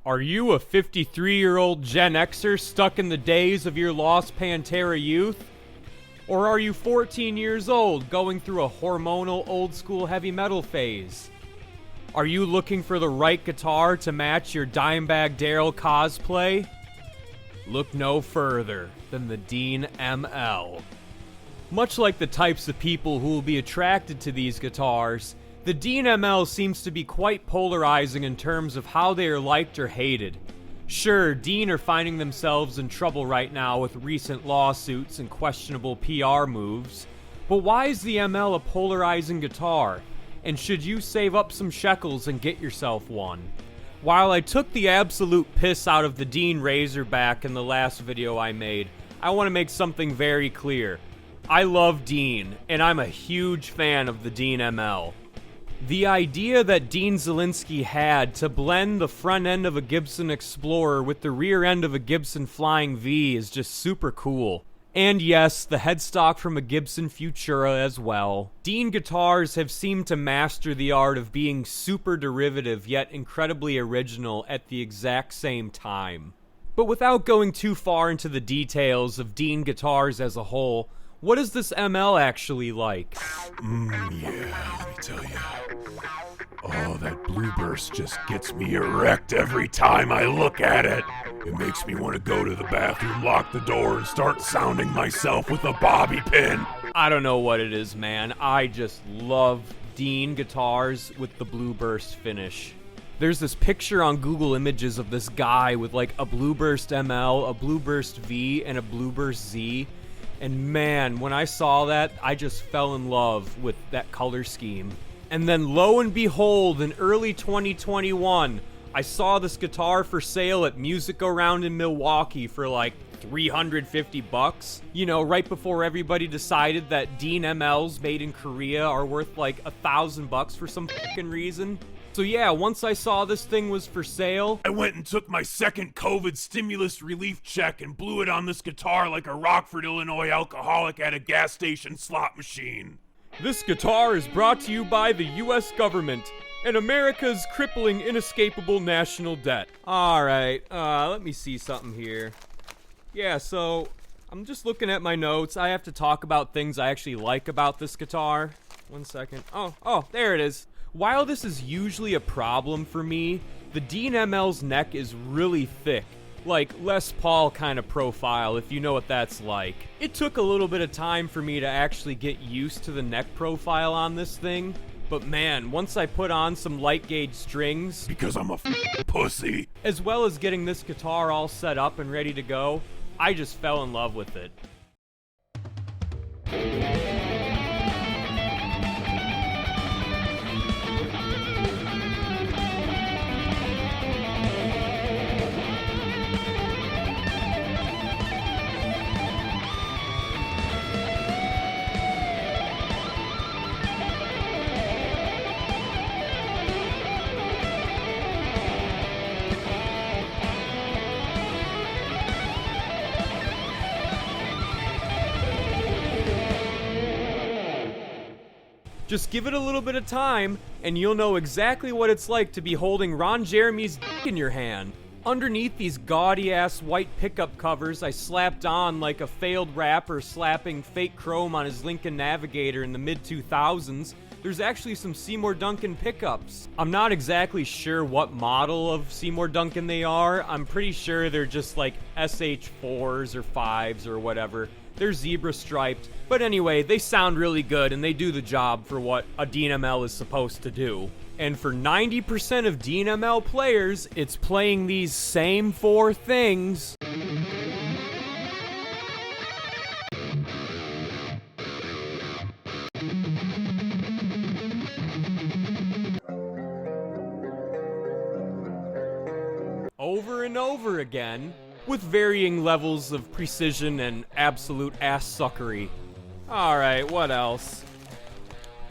Are you a 53-year-old Gen Xer stuck in the days of your lost Pantera youth? Or are you 14 years old going through a hormonal old-school heavy metal phase? Are you looking for the right guitar to match your Dimebag Darrell cosplay? Look no further than the Dean ML. Much like the types of people who will be attracted to these guitars, the Dean ML seems to be quite polarizing in terms of how they are liked or hated. Sure, Dean are finding themselves in trouble right now with recent lawsuits and questionable PR moves, but why is the ML a polarizing guitar? And should you save up some shekels and get yourself one? While I took the absolute piss out of the Dean Razorback in the last video I made, I want to make something very clear. I love Dean, and I'm a huge fan of the Dean ML. The idea that Dean Zielinski had to blend the front end of a Gibson Explorer with the rear end of a Gibson Flying V is just super cool. And yes, the headstock from a Gibson Futura as well. Dean guitars have seemed to master the art of being super derivative yet incredibly original at the exact same time. But without going too far into the details of Dean guitars as a whole, what is this ML actually like? Yeah, let me tell you. Oh, that blue burst just gets me erect every time I look at it. It makes me want to go to the bathroom, lock the door, and start sounding myself with a bobby pin. I don't know what it is, man. I just love Dean guitars with the blue burst finish. There's this picture on Google Images of this guy with like a blue burst ML, a blue burst V, and a blue burst Z. And man, when I saw that, I just fell in love with that color scheme. And then lo and behold, in early 2021, I saw this guitar for sale at Music Around in Milwaukee for like $350. You know, right before everybody decided that Dean MLs made in Korea are worth like $1,000 for some fucking reason. So yeah, once I saw this thing was for sale, I went and took my second COVID stimulus relief check and blew it on this guitar like a Rockford, Illinois alcoholic at a gas station slot machine. This guitar is brought to you by the US government and America's crippling inescapable national debt. Alright, let me see something here. Yeah, so I'm just looking at my notes. I have to talk about things I actually like about this guitar. 1 second. Oh, there it is. While this is usually a problem for me, the Dean ML's neck is really thick. Like Les Paul kind of profile, if you know what that's like. It took a little bit of time for me to actually get used to the neck profile on this thing, but man, once I put on some light gauge strings, because I'm a pussy, as well as getting this guitar all set up and ready to go, I just fell in love with it. Just give it a little bit of time, and you'll know exactly what it's like to be holding Ron Jeremy's dick in your hand. Underneath these gaudy-ass white pickup covers I slapped on like a failed rapper slapping fake chrome on his Lincoln Navigator in the mid-2000s, there's actually some Seymour Duncan pickups. I'm not exactly sure what model of Seymour Duncan they are. I'm pretty sure they're just like SH4s or 5s or whatever. They're zebra striped, but anyway, they sound really good and they do the job for what a Dean ML is supposed to do. And for 90% of Dean ML players, it's playing these same 4 things. Over and over again, with varying levels of precision and absolute ass-suckery. Alright, what else?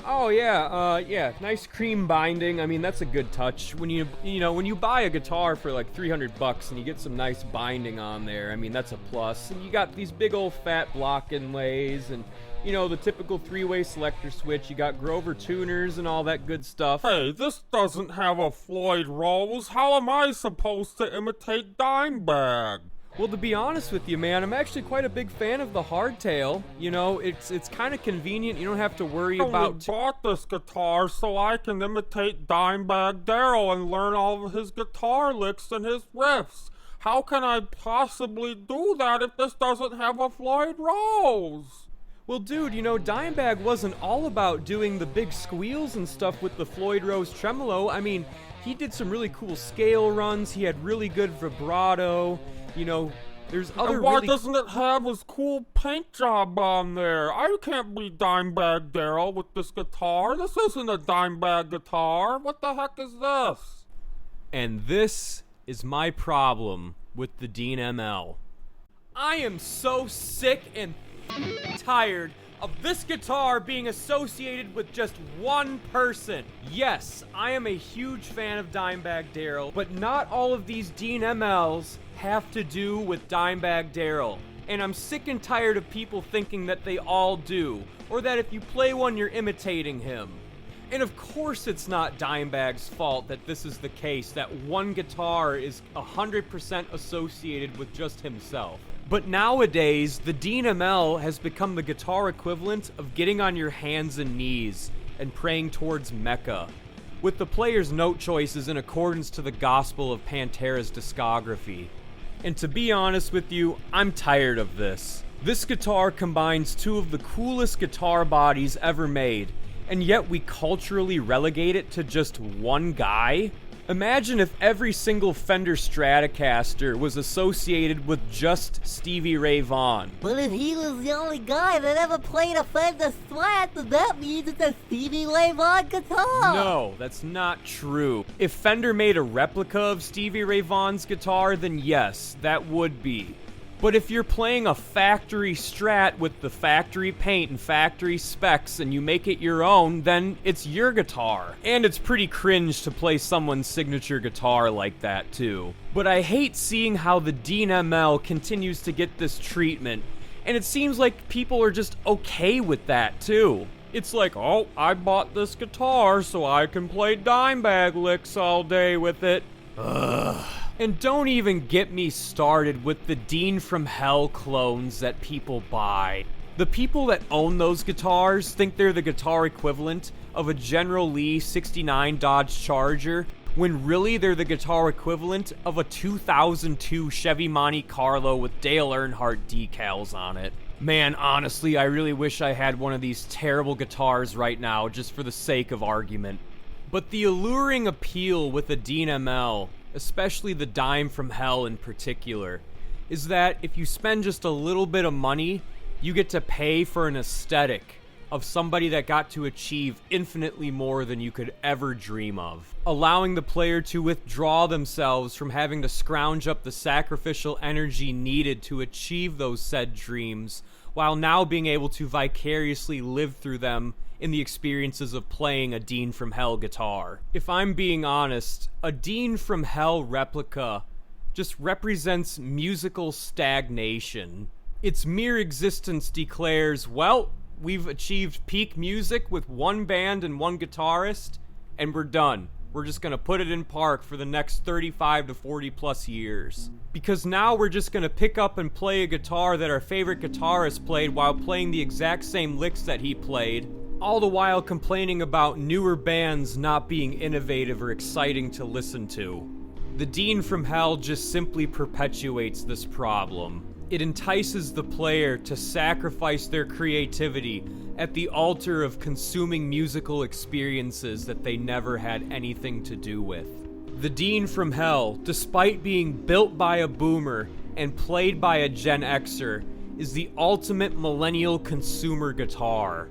Oh yeah, nice cream binding. I mean, that's a good touch. When when you buy a guitar for like $300 and you get some nice binding on there, I mean, that's a plus. And you got these big old fat block inlays and the typical three-way selector switch. You got Grover tuners and all that good stuff. Hey, this doesn't have a Floyd Rose. How am I supposed to imitate Dimebag? Well, to be honest with you, man, I'm actually quite a big fan of the hardtail. It's kind of convenient. You don't have to worry I about... bought this guitar so I can imitate Dimebag Darrell and learn all of his guitar licks and his riffs. How can I possibly do that if this doesn't have a Floyd Rose? Well, dude, Dimebag wasn't all about doing the big squeals and stuff with the Floyd Rose tremolo. I mean, he did some really cool scale runs. He had really good vibrato. There's other and why doesn't it have his cool paint job on there? I can't be Dimebag Darrell with this guitar. This isn't a Dimebag guitar. What the heck is this? And this is my problem with the Dean ML. I am so sick and tired of this guitar being associated with just one person. Yes, I am a huge fan of Dimebag Darrell, but not all of these Dean MLs have to do with Dimebag Darrell. And I'm sick and tired of people thinking that they all do, or that if you play one, you're imitating him. And of course it's not Dimebag's fault that this is the case, that one guitar is 100% associated with just himself. But nowadays, the Dean ML has become the guitar equivalent of getting on your hands and knees and praying towards Mecca, with the player's note choices in accordance to the gospel of Pantera's discography. And to be honest with you, I'm tired of this. This guitar combines two of the coolest guitar bodies ever made, and yet we culturally relegate it to just one guy? Imagine if every single Fender Stratocaster was associated with just Stevie Ray Vaughan. But if he was the only guy that ever played a Fender Strat, then that means it's a Stevie Ray Vaughan guitar. No, that's not true. If Fender made a replica of Stevie Ray Vaughan's guitar, then yes, that would be. But if you're playing a factory Strat with the factory paint and factory specs and you make it your own, then it's your guitar. And it's pretty cringe to play someone's signature guitar like that too. But I hate seeing how the Dean ML continues to get this treatment, and it seems like people are just okay with that too. It's like, oh, I bought this guitar so I can play Dimebag licks all day with it. Ugh. And don't even get me started with the Dean from Hell clones that people buy. The people that own those guitars think they're the guitar equivalent of a General Lee 69 Dodge Charger, when really they're the guitar equivalent of a 2002 Chevy Monte Carlo with Dale Earnhardt decals on it. Man, honestly, I really wish I had one of these terrible guitars right now, just for the sake of argument. But the alluring appeal with a Dean ML, especially the Dime from Hell in particular, is that if you spend just a little bit of money, you get to pay for an aesthetic of somebody that got to achieve infinitely more than you could ever dream of, allowing the player to withdraw themselves from having to scrounge up the sacrificial energy needed to achieve those said dreams, while now being able to vicariously live through them in the experiences of playing a Dean from Hell guitar. If I'm being honest, a Dean from Hell replica just represents musical stagnation. Its mere existence declares, well, we've achieved peak music with one band and one guitarist, and we're done. We're just gonna put it in park for the next 35 to 40 plus years. Because now we're just gonna pick up and play a guitar that our favorite guitarist played while playing the exact same licks that he played, all the while complaining about newer bands not being innovative or exciting to listen to. The Dean from Hell just simply perpetuates this problem. It entices the player to sacrifice their creativity at the altar of consuming musical experiences that they never had anything to do with. The Dean from Hell, despite being built by a boomer and played by a Gen Xer, is the ultimate millennial consumer guitar.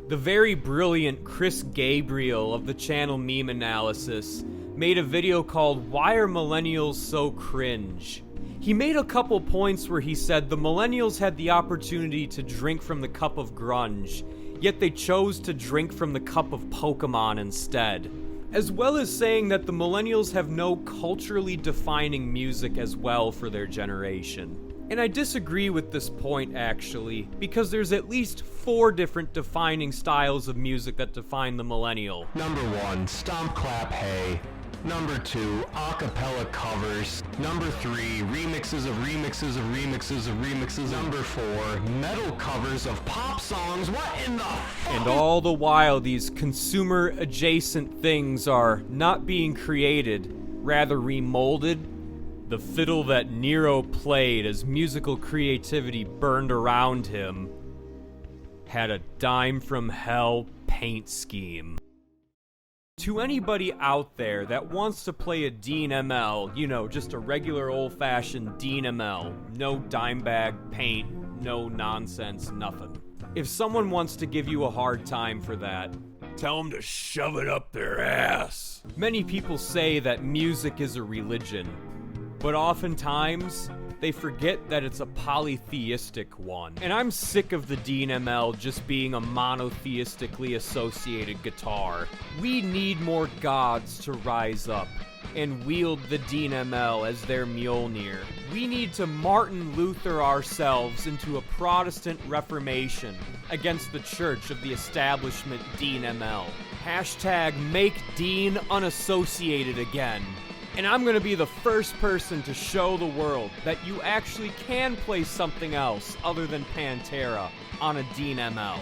The very brilliant Chris Gabriel of the channel Meme Analysis made a video called "Why Are Millennials So Cringe?" He made a couple points where he said the millennials had the opportunity to drink from the cup of grunge, yet they chose to drink from the cup of Pokemon instead. As well as saying that the millennials have no culturally defining music as well for their generation. And I disagree with this point, actually, because there's at least 4 different defining styles of music that define the millennial. Number 1, stomp clap hey. Number 2, acapella covers. Number 3, remixes of remixes of remixes of remixes. Number 4, metal covers of pop songs. What in the fuck? And all the while, these consumer adjacent things are not being created, rather remolded. The fiddle that Nero played as musical creativity burned around him had a dime from hell paint scheme. To anybody out there that wants to play a Dean ML, you know, just a regular old-fashioned Dean ML, no dime bag paint, no nonsense, nothing. If someone wants to give you a hard time for that, Tell them to shove it up their ass. many people say that music is a religion, but oftentimes they forget that it's a polytheistic one. And I'm sick of the Dean ML just being a monotheistically associated guitar. We need more gods to rise up and wield the Dean ML as their Mjolnir. We need to Martin Luther ourselves into a Protestant Reformation against the Church of the Establishment Dean ML. Hashtag make Dean unassociated again. And I'm gonna be the first person to show the world that you actually can play something else other than Pantera on a Dean ML.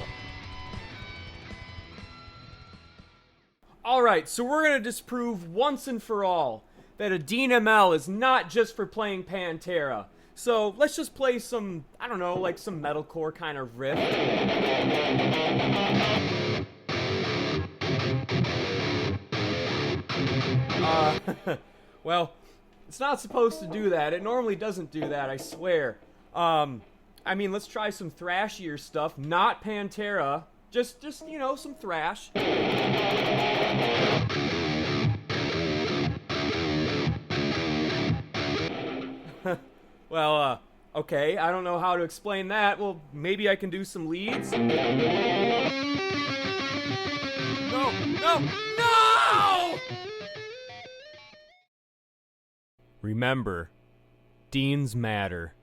Alright, so we're gonna disprove once and for all that a Dean ML is not just for playing Pantera. So let's just play some, I don't know, like some metalcore kind of riff. Well, it's not supposed to do that. It normally doesn't do that, I swear. I mean, let's try some thrashier stuff, not Pantera. Just you know, some thrash. Well, okay, I don't know how to explain that. Well, maybe I can do some leads. No! Remember, Deans matter.